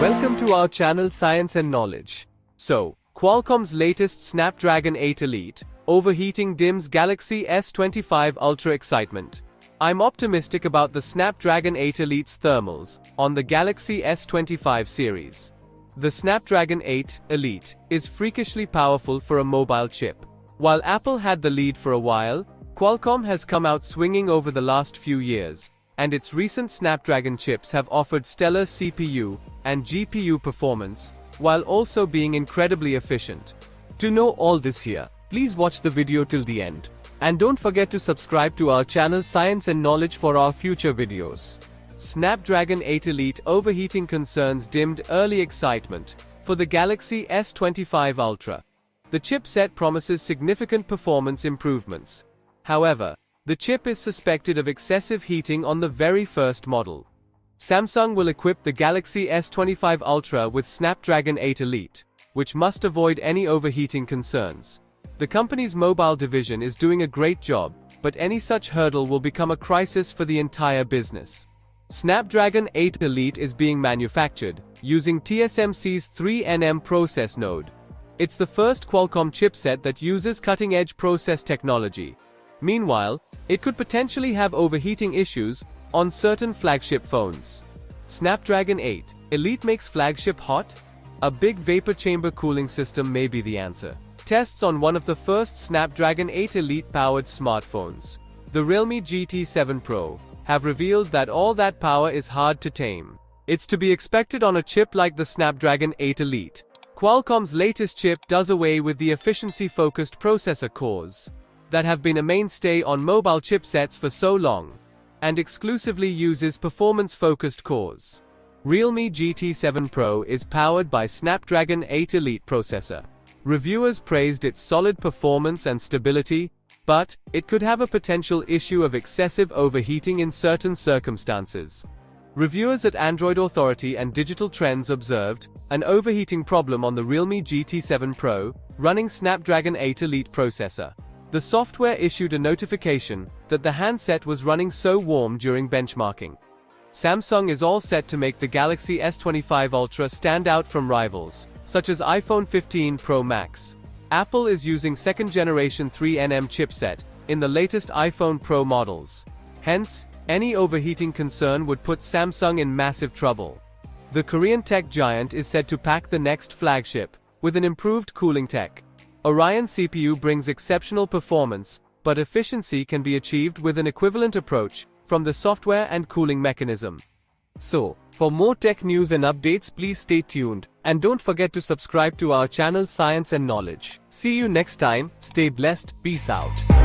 Welcome to our channel Science and Knowledge. So, Qualcomm's latest Snapdragon 8 Elite, overheating dims Galaxy S25 Ultra excitement. I'm optimistic about the Snapdragon 8 Elite's thermals on the Galaxy S25 series. The Snapdragon 8 Elite is freakishly powerful for a mobile chip. While Apple had the lead for a while, Qualcomm has come out swinging over the last few years, and its recent Snapdragon chips have offered stellar CPU and GPU performance, while also being incredibly efficient. To know all this here, please watch the video till the end. And don't forget to subscribe to our channel Science and Knowledge for our future videos. Snapdragon 8 Elite overheating concerns dimmed early excitement for the Galaxy S25 Ultra. The chipset promises significant performance improvements. However, the chip is suspected of excessive heating on the very first model. Samsung will equip the Galaxy S25 Ultra with Snapdragon 8 Elite, which must avoid any overheating concerns. The company's mobile division is doing a great job, but any such hurdle will become a crisis for the entire business. Snapdragon 8 Elite is being manufactured using TSMC's 3nm process node. It's the first Qualcomm chipset that uses cutting-edge process technology. Meanwhile, it could potentially have overheating issues on certain flagship phones. Snapdragon 8 Elite makes flagship hot? A big vapor chamber cooling system may be the answer. Tests on one of the first Snapdragon 8 Elite-powered smartphones, the Realme GT7 Pro, have revealed that all that power is hard to tame. It's to be expected on a chip like the Snapdragon 8 Elite. Qualcomm's latest chip does away with the efficiency-focused processor cores that have been a mainstay on mobile chipsets for so long, and exclusively uses performance-focused cores. Realme GT7 Pro is powered by Snapdragon 8 Elite processor. Reviewers praised its solid performance and stability, but it could have a potential issue of excessive overheating in certain circumstances. Reviewers at Android Authority and Digital Trends observed an overheating problem on the Realme GT7 Pro running Snapdragon 8 Elite processor. The software issued a notification that the handset was running so warm during benchmarking. Samsung is all set to make the Galaxy S25 Ultra stand out from rivals, such as iPhone 15 Pro Max. Apple is using second-generation 3nm chipset in the latest iPhone Pro models. Hence, any overheating concern would put Samsung in massive trouble. The Korean tech giant is said to pack the next flagship with an improved cooling tech. Orion CPU brings exceptional performance, but efficiency can be achieved with an equivalent approach from the software and cooling mechanism. So, for more tech news and updates, please stay tuned, and don't forget to subscribe to our channel Science and Knowledge. See you next time, stay blessed, peace out.